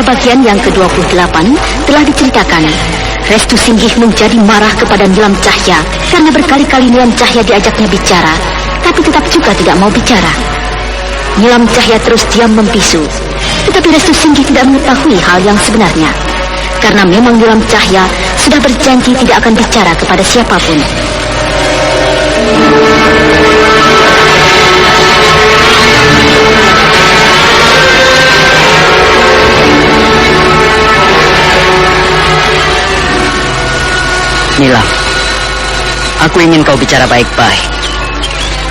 Pada bagian yang ke-28 telah diceritakan, Restu Singgih menjadi marah kepada Nilam Cahya karena berkali-kali Nilam Cahya diajaknya bicara, tapi tetap juga tidak mau bicara. Nilam Cahya terus diam membisu, tetapi Restu Singgih tidak mengetahui hal yang sebenarnya, karena memang Nilam Cahya sudah berjanji tidak akan bicara kepada siapapun. Nilam, aku ingin kau bicara baik-baik.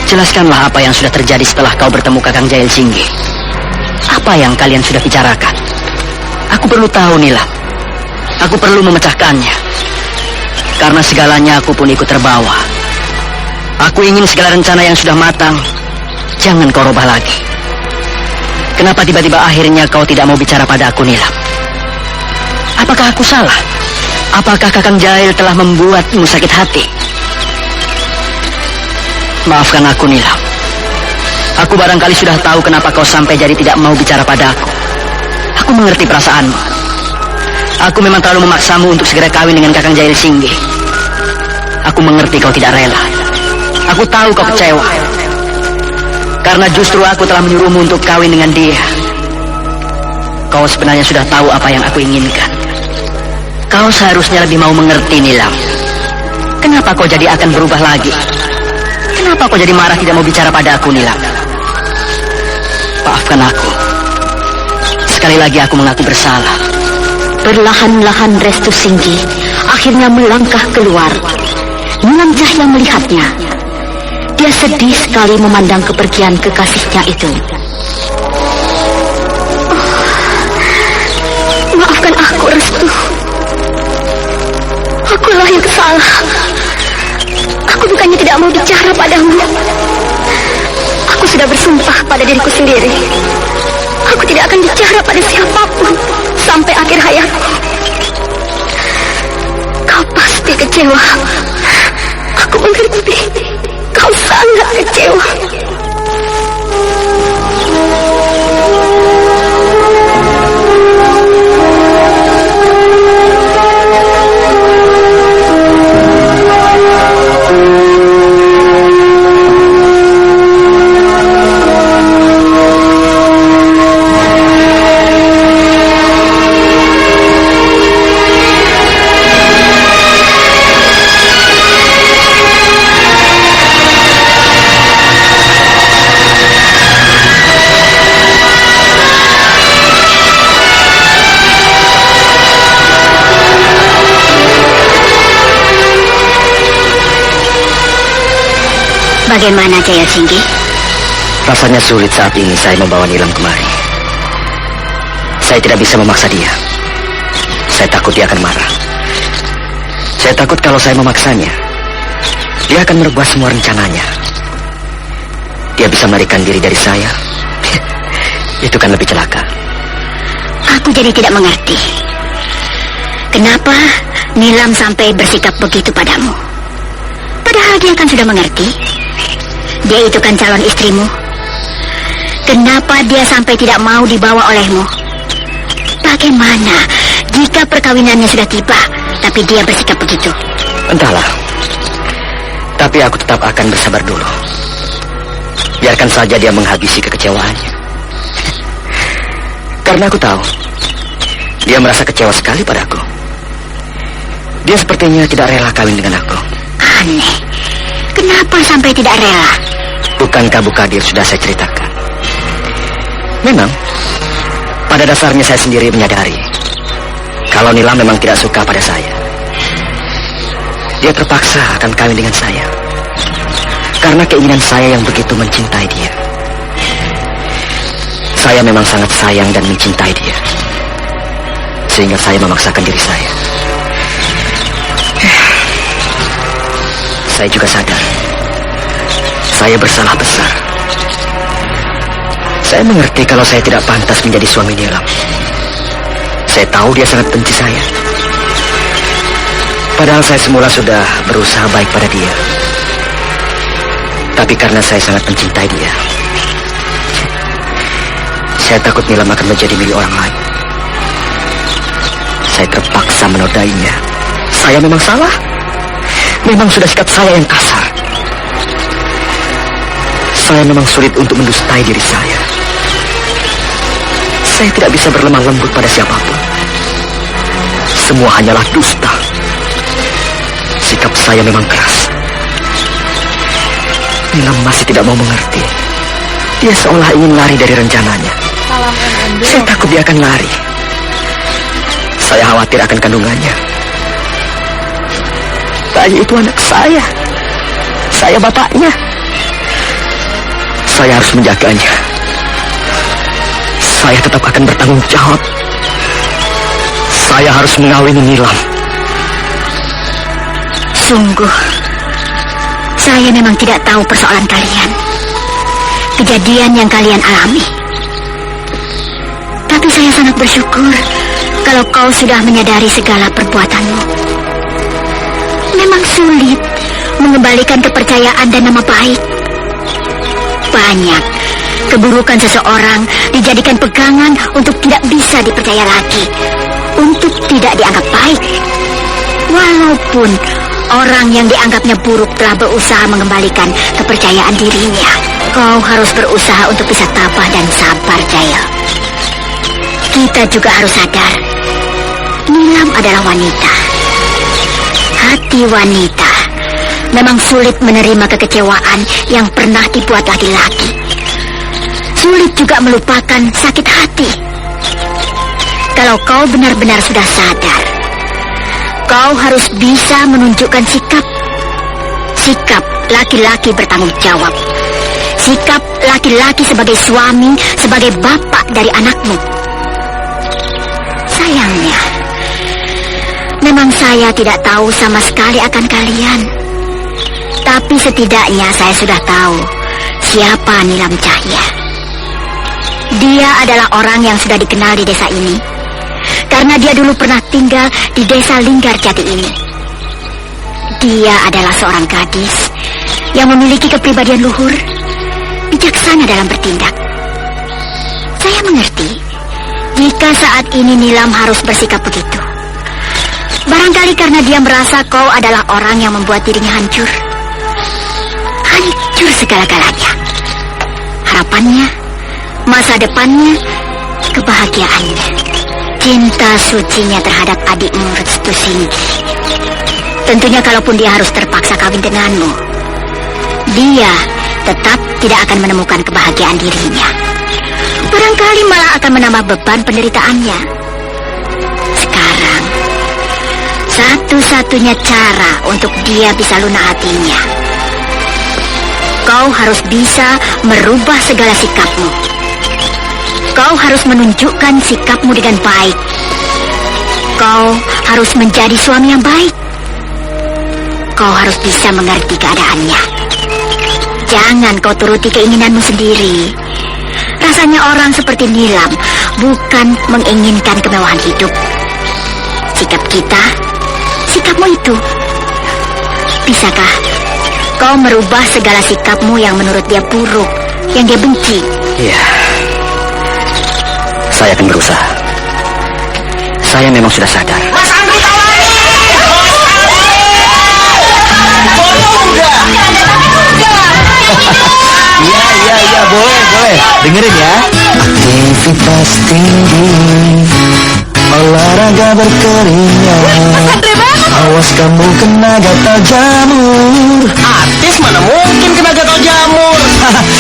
Jelaskanlah apa yang sudah terjadi setelah kau bertemu Kakang Jail Singgih. Apa yang kalian sudah bicarakan? Aku perlu tahu, Nilam. Aku perlu memecahkannya. Karena segalanya aku pun ikut terbawa. Aku ingin segala rencana yang sudah matang jangan kau rubah lagi. Kenapa tiba-tiba akhirnya kau tidak mau bicara pada aku, Nilam? Apakah aku salah? Apakah Kakang Jail telah membuatmu sakit hati? Maafkan aku, Nilam. Aku barangkali sudah tahu kenapa kau sampai jadi tidak mau bicara pada aku. Aku mengerti perasaanmu. Aku memang terlalu memaksamu untuk segera kawin dengan Kakang Jail Singgih. Aku mengerti kau tidak rela. Aku tahu kau kecewa. Karena justru aku telah menyuruhmu untuk kawin dengan dia. Kau sebenarnya sudah tahu apa yang aku inginkan. Kau seharusnya lebih mau mengerti, Nilam. Kenapa kau jadi akan berubah lagi? Kenapa kau jadi marah tidak mau bicara pada aku, Nilam? Maafkan aku. Sekali lagi aku mengaku bersalah. Perlahan-lahan Restu Singgih akhirnya melangkah keluar. Nilam Cahya melihatnya. Dia sedih sekali memandang kepergian kekasihnya itu. Maafkan aku, Restu. Akulah yang salah. Aku bukannya tidak mau bicara padamu. Aku sudah bersumpah pada diriku sendiri. Aku tidak akan bicara pada siapapun sampai akhir hayatku. Kau pasti kecewa. Aku mengerti. Kau sangat kecewa. Bagaimana Jaya Singgih? Rasanya sulit saat ini saya membawa Nilam kemari. Saya tidak bisa memaksa dia. Saya takut dia akan marah. Saya takut kalau saya memaksanya, dia akan merubah semua rencananya. Dia bisa melarikan diri dari saya. Itu kan lebih celaka. Aku jadi tidak mengerti. Kenapa Nilam sampai bersikap begitu padamu? Padahal dia kan sudah mengerti. Dia itu kan calon istrimu. Kenapa dia sampai tidak mau dibawa olehmu? Bagaimana jika perkawinannya sudah tiba, tapi dia bersikap begitu? Entahlah. Tapi aku tetap akan bersabar dulu. Biarkan saja dia menghabisi kekecewaannya. Karena aku tahu dia merasa kecewa sekali padaku. Dia sepertinya tidak rela kawin dengan aku. Aneh. Kenapa sampai tidak rela? Bukankah Bu Kadir sudah saya ceritakan? Memang, pada dasarnya saya sendiri menyadari kalau Nilam memang tidak suka pada saya. Dia terpaksa akan kawin dengan saya karena keinginan saya yang begitu mencintai dia. Saya memang sangat sayang dan mencintai dia, sehingga saya memaksakan diri saya. Saya juga sadar saya bersalah besar. Saya mengerti kalau saya tidak pantas menjadi suami Nilam. Saya tahu dia sangat benci saya. Padahal saya semula sudah berusaha baik pada dia. Tapi karena saya sangat mencintai dia, saya takut Nilam akan menjadi milik orang lain. saya terpaksa menodainya. Saya memang salah. Memang sudah sikap saya yang kasar. Saya memang sulit untuk mendustai diri saya. Saya tidak bisa berlemah lembut pada siapapun. Semua hanyalah dusta. Sikap saya memang keras. Nilam masih tidak mau mengerti. Dia seolah ingin lari dari rencananya. Saya takut dia akan lari. Saya khawatir akan kandungannya. Bayi itu anak saya. Saya bapaknya. Saya harus menjaganya. Saya tetap akan bertanggung jawab. Saya harus mengawini Nilam. Sungguh, saya memang tidak tahu persoalan kalian. Kejadian yang kalian alami. Tapi saya sangat bersyukur kalau kau sudah menyadari segala perbuatanmu. Memang sulit mengembalikan kepercayaan dan nama baik. Banyak keburukan seseorang dijadikan pegangan untuk tidak bisa dipercaya lagi, untuk tidak dianggap baik. Walaupun orang yang dianggapnya buruk telah berusaha mengembalikan kepercayaan dirinya, kau harus berusaha untuk bisa tabah dan sabar, Jaya. Kita juga harus sadar, Nilam adalah wanita. Hati wanita memang sulit menerima kekecewaan yang pernah dibuat laki-laki. Sulit juga melupakan sakit hati. Kalau kau benar-benar sudah sadar, kau harus bisa menunjukkan sikap. Sikap laki-laki bertanggung jawab. Sikap laki-laki sebagai suami, sebagai bapak dari anakmu. Sayangnya, memang saya tidak tahu sama sekali akan kalian. Tapi setidaknya saya sudah tahu siapa Nilam Cahya. Dia adalah orang yang sudah dikenal di desa ini, karena dia dulu pernah tinggal di desa Linggarjati ini. Dia adalah seorang gadis yang memiliki kepribadian luhur, bijaksana dalam bertindak. Saya mengerti jika saat ini Nilam harus bersikap begitu. Barangkali karena dia merasa kau adalah orang yang membuat dirinya hancur. Hancur segala-galanya. Harapannya, masa depannya, kebahagiaannya. Cinta sucinya terhadap adikmu Restu Singgi. Tentunya kalaupun dia harus terpaksa kawin denganmu, dia tetap tidak akan menemukan kebahagiaan dirinya. Barangkali malah akan menambah beban penderitaannya. Sekarang, satu-satunya cara untuk dia bisa lunak hatinya, kau harus bisa merubah segala sikapmu. Kau harus menunjukkan sikapmu dengan baik. Kau harus menjadi suami yang baik. Kau harus bisa mengerti keadaannya. Jangan kau turuti keinginanmu sendiri. Rasanya orang seperti Nilam bukan menginginkan kemewahan hidup. Sikap kita, sikapmu itu. Bisakah kau merubah segala sikapmu yang menurut dia buruk, yang dia benci? Iya. Saya akan berusaha. Saya memang sudah sadar. Mas Andri Tawari! Iya, boleh. Dengerin ya. Aktivitas tinggi, olahraga berkeringat. Awas kamu kena gatal jamur. Artis mana mungkin kena gatal jamur?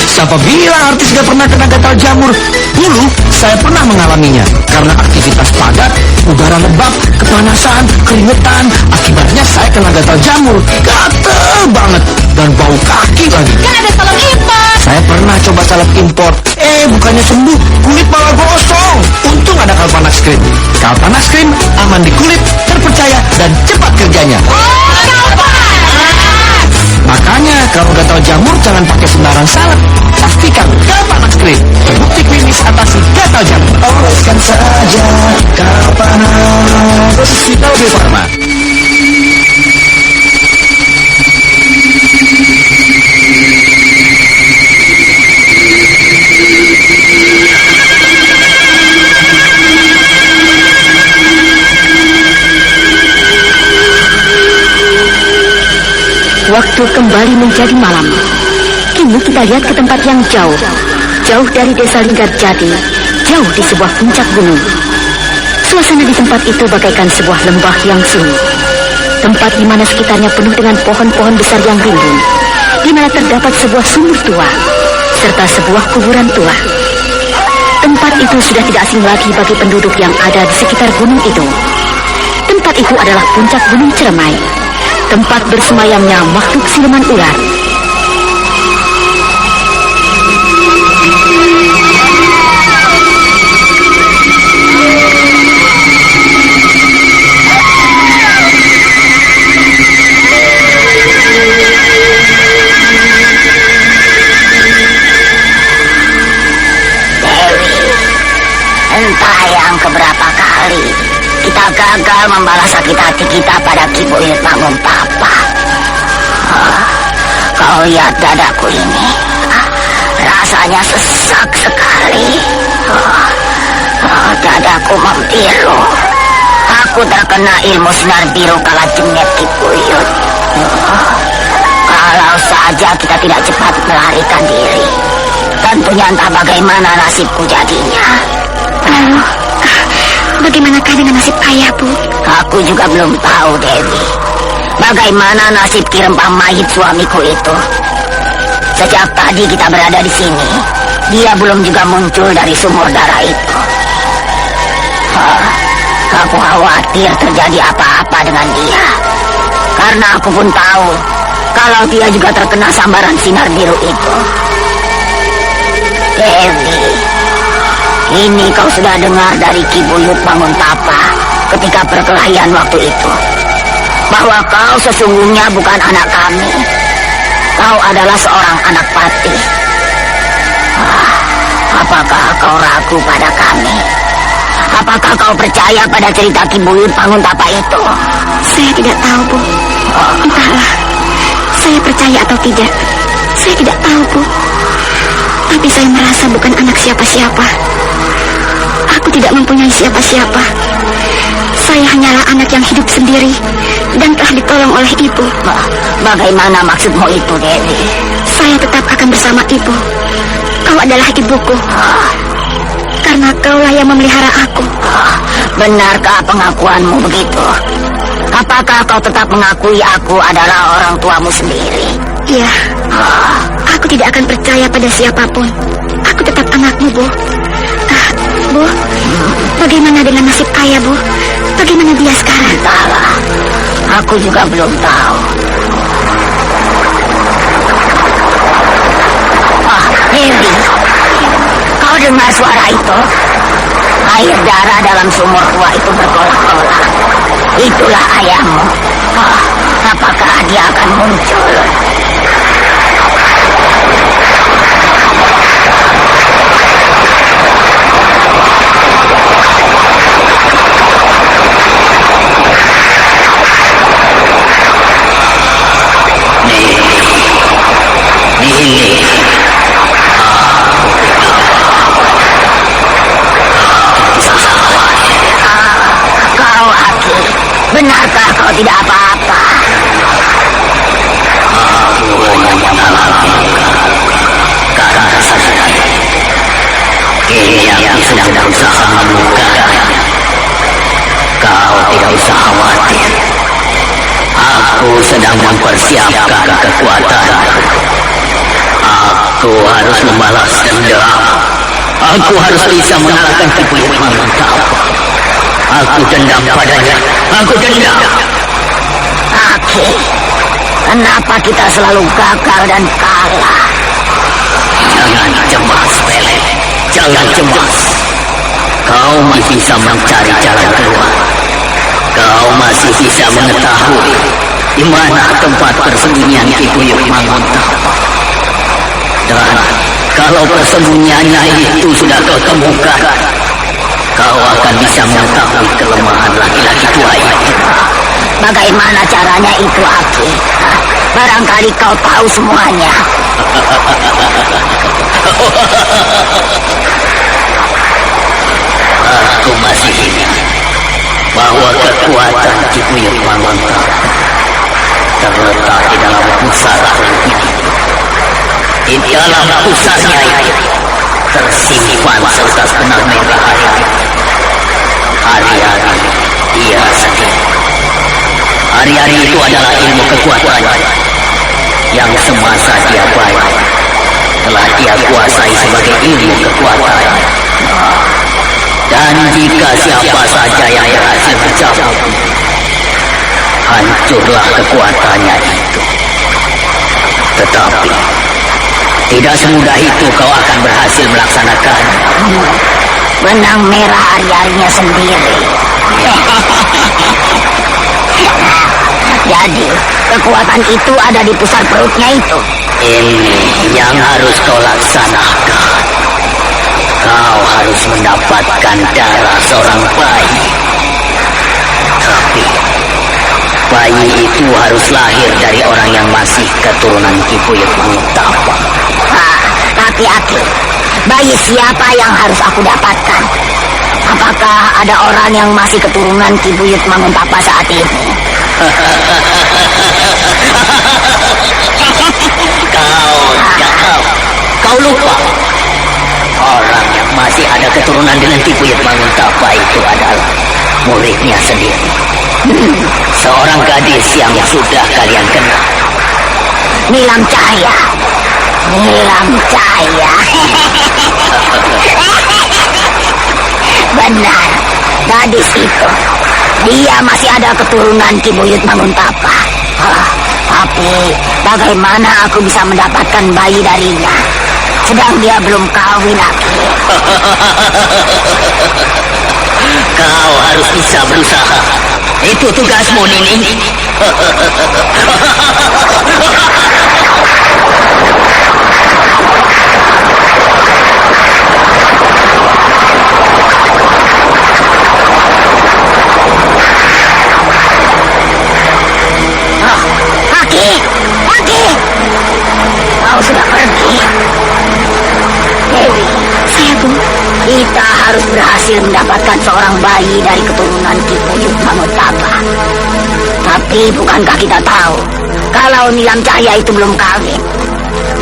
Siapa bilang artis gak pernah kena gatal jamur? Dulu saya pernah mengalaminya. Karena aktivitas padat, udara lembab, kepanasan, keringetan. Akibatnya saya kena gatal jamur. Gatel banget. Dan bau kaki lagi. Kan ada salep impor. Saya pernah coba salep impor. Bukannya sembuh, kulit malah gosong. Untung ada Kalpanax Cream. Kalpanax Cream aman di kulit, terpercaya, dan cepat kerjanya. Makanya kalau gatal jamur jangan pakai sembarang salep. Pastikan Kalpanax Cream terbukti klinis atasi gatal jamur. Oleskan saja Kalpanax. Sita Farma. kembali menjadi malam. Kini kita lihat ke tempat yang jauh, jauh dari desa Linggarjati, jauh di sebuah puncak gunung. Suasana di tempat itu bagaikan sebuah lembah yang sunyi. Tempat di mana sekitarnya penuh dengan pohon-pohon besar yang rimbun, di mana terdapat sebuah sumur tua, serta sebuah kuburan tua. Tempat itu sudah tidak asing lagi bagi penduduk yang ada di sekitar gunung itu. Tempat itu adalah puncak Gunung Ciremai, tempat bersemayamnya makhluk siluman ular. Entah yang keberapa kali kita gagal membalas sakit hati kita pada Ki Buyut Manguntapa. Kau lihat dadaku ini, rasanya sesak sekali. Dadaku membiru. Aku terkena ilmu sinar biru kala jengnet Ki Buyut. Kalau saja kita tidak cepat melarikan diri, tentunya entah bagaimana nasibku jadinya. Lalu, bagaimanakah dengan nasib ayah, Bu? Aku juga belum tahu, Dewi. Bagaimana nasib Ki Rempah mayit suamiku itu? Sejak tadi kita berada di sini, dia belum juga muncul dari sumur darah itu. Aku khawatir terjadi apa-apa dengan dia. Karena aku pun tahu kalau dia juga terkena sambaran sinar biru itu. Dewi, ini kau sudah dengar dari Ki Buyut Manguntapa ketika perkelahian waktu itu, bahwa kau sesungguhnya bukan anak kami. Kau adalah seorang anak patih. Apakah kau ragu pada kami? Apakah kau percaya pada cerita Ki Buyut Manguntapa itu? Saya tidak tahu, Bu. Entahlah, saya percaya atau tidak, saya tidak tahu, Bu. Tapi saya merasa bukan anak siapa-siapa. Aku tidak mempunyai siapa-siapa. Saya hanyalah anak yang hidup sendiri dan telah ditolong oleh ibu. Bagaimana maksudmu itu, Dewi? Saya tetap akan bersama ibu. Kau adalah ibuku. Karena kaulah yang memelihara aku. Benarkah pengakuanmu begitu? Apakah kau tetap mengakui aku adalah orang tuamu sendiri? Iya. Aku tidak akan percaya pada siapapun. Aku tetap anakmu, Bu. Bu, bagaimana dengan nasib ayah, Bu? Bagaimana dia sekarang? Entahlah, aku juga belum tahu. Dewi, kau dengar suara itu? Air darah dalam sumur tua itu bergolak-golak. Itulah ayahmu. Apakah dia akan muncul? Kau, Aki, benarkah kau tidak apa-apa? Aku hanya mengalami karena saja. Kini aku sedang berusaha membuka. Kau tidak usah khawatir. Aku sedang mempersiapkan kekuatan. Aku harus membalas dendam. Aku harus bisa mengalahkan Ki Buyut Manguntapa. Aku dendam padanya. Aku dendam. Aki, kenapa kita selalu gagal dan kalah? Jangan cemas, Pele. Jangan cemas. Kau masih bisa mencari jalan keluar. Kau masih bisa mengetahui di mana tempat persembunyian Ki Buyut Manguntapa. Dan kalau persembunyiannya itu sudah kau temukan, kau akan bisa mengetahui kelemahan laki-laki tua itu. Bagaimana caranya itu, Aki? Barangkali kau tahu semuanya. Aku masih ingat bahwa kekuatan Ki Buyut Manguntapa terletak di dalam pusara Di dalam pusatnya itu tersimpan sebelas benang merah hari-hari dia sendiri. Hari-hari itu adalah ilmu kekuatan yang semasa dia baik telah dia kuasai sebagai ilmu kekuatan. Dan jika siapa saja yang berhasil mencapai, hancurlah kekuatannya itu. Tetapi tidak semudah itu kau akan berhasil melaksanakan benang merah hari-harinya sendiri. Jadi kekuatan itu ada di pusat perutnya itu. Ini yang harus kau laksanakan. Kau harus mendapatkan darah seorang bayi. Tapi bayi itu harus lahir dari orang yang masih keturunan Ki Buyut Mangutapa. Tapi Aki, bayi siapa yang harus aku dapatkan? Apakah ada orang yang masih keturunan Ki Buyut Mangutapa saat ini? Kau lupa. Orang yang masih ada keturunan dengan Ki Buyut Mangutapa itu adalah muridnya sendiri. Seorang gadis yang sudah kalian kenal. Nilam Cahaya. Nilam Cahaya. Benar, gadis itu. Dia masih ada keturunan Ki Buyut Mangutapa. Tapi bagaimana aku bisa mendapatkan bayi darinya? Sedang dia belum kawin lagi. Kau harus bisa berusaha. Itu tugasmu, Nining. Aki, kau sudah pergi. Dewi, Saya, Bu. kita harus berhasil mendapatkan seorang bayi dari keturunan Ki Buyut Mangutapa. Tapi bukankah kita tahu kalau Nilam Cahaya itu belum kawin?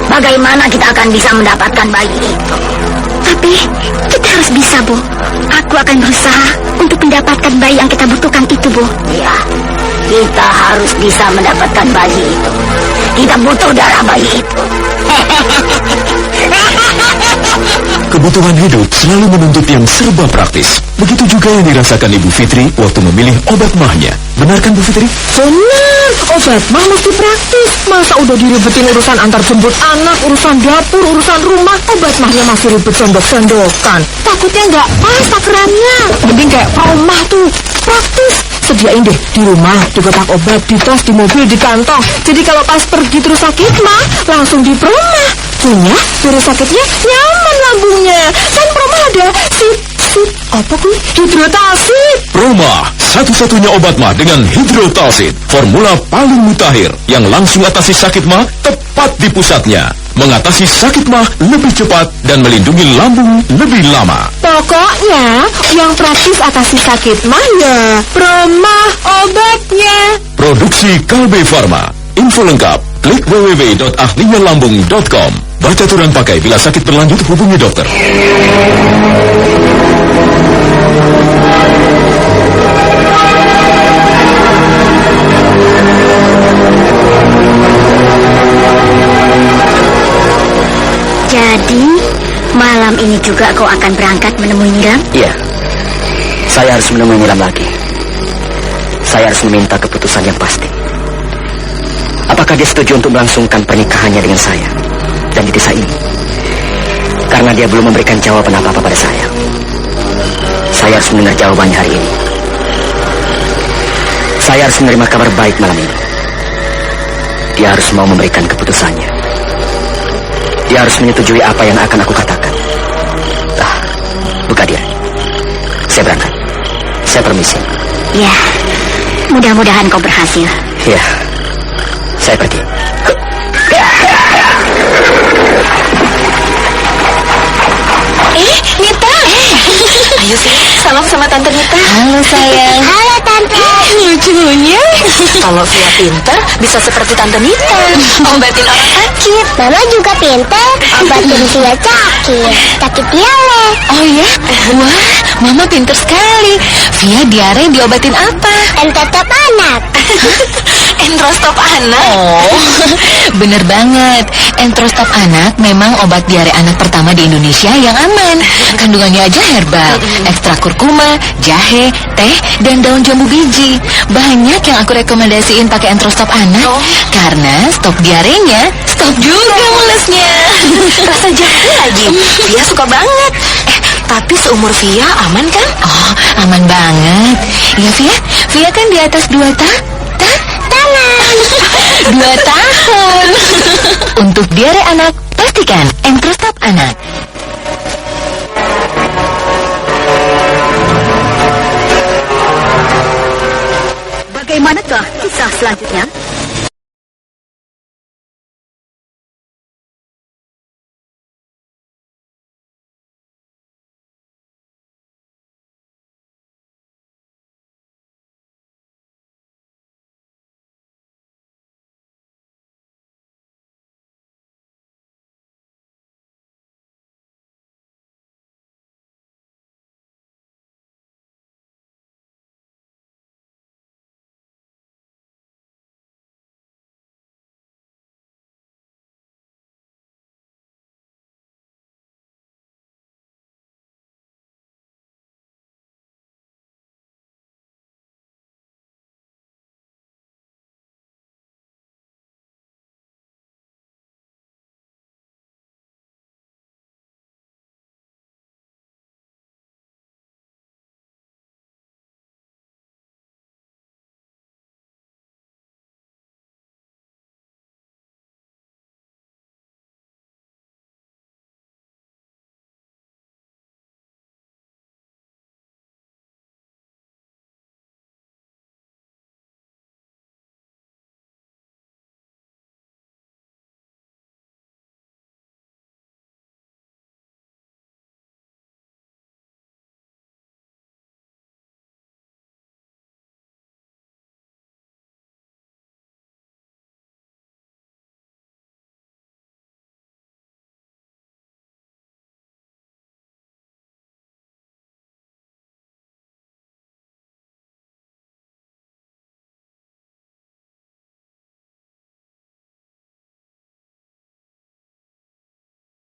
Bagaimana kita akan bisa mendapatkan bayi itu? Tapi kita harus bisa, Bu. Aku akan berusaha untuk mendapatkan bayi yang kita butuhkan itu, Bu. Ya, kita harus bisa mendapatkan bayi itu. Kita butuh darah bayi itu. Kebutuhan hidup selalu menuntut yang serba praktis. Begitu juga yang dirasakan Ibu Fitri waktu memilih obat mahnya. Benarkan Bu Fitri? Benar, obat mah mesti praktis. Masa udah diribetin urusan antar jemput anak, urusan dapur, urusan rumah, obat mahnya masih ribet sendok-sendokan. Takutnya nggak pas takarannya. Mending kayak rumah tuh, praktis. Sediain deh di rumah, di kotak obat, di tas, di mobil, di kantong. Jadi kalau pas pergi terus sakit mah, langsung di rumah. Punya, terus sakitnya nyaman lambungnya. Kan rumah ada apa kuy? Hidrotalsit. Proma, satu-satunya obat mah dengan hidrotalsit. Formula paling mutakhir yang langsung atasi sakit mah tepat di pusatnya. Mengatasi sakit mah lebih cepat dan melindungi lambung lebih lama. Pokoknya yang praktis atasi sakit mah ya Proma obatnya. Produksi Kalbe Farma. Info lengkap klik www.ahlinyalambung.com. Baca aturan pakai bila sakit berlanjut hubungi dokter. Jadi, malam ini juga kau akan berangkat menemui Nilam? Iya. Saya harus menemui Nilam lagi. Saya harus meminta keputusan yang pasti. Apakah dia setuju untuk melangsungkan pernikahannya dengan saya dan di desa ini? Karena dia belum memberikan jawaban apa-apa pada saya. Saya harus mendengar jawabannya hari ini. Saya harus menerima kabar baik malam ini. Dia harus mau memberikan keputusannya. Dia harus menyetujui apa yang akan aku katakan. Buka dia. Saya berangkat. Saya permisi. Ya, mudah-mudahan kau berhasil. Ya, saya pergi. Nita. Ayo sih, salam sama Tante Nita. Halo sayang. Halo Tante. Lucunya. Kalau Via pinter, bisa seperti Tante Nita. Obatin orang sakit. Mama juga pintar. Obatin Via sakit diare. Oh ya? Wah, Mama pinter sekali. Via diare diobatin apa? Entetop anak. Entrostop anak. Oh, bener banget. Entrostop anak memang obat diare anak pertama di Indonesia yang aman. Kandungannya aja herbal, ekstrak kurkuma, jahe, teh, dan daun jambu biji. Banyak yang aku rekomendasiin pakai Entrostop anak karena stop diarenya, stop juga mulesnya. Rasa jahe lagi. Via suka banget. Tapi seumur Via aman kan? Oh, aman banget. Ya Via, Via kan di atas 2 tahun. 2 tahun. Untuk diare anak, pastikan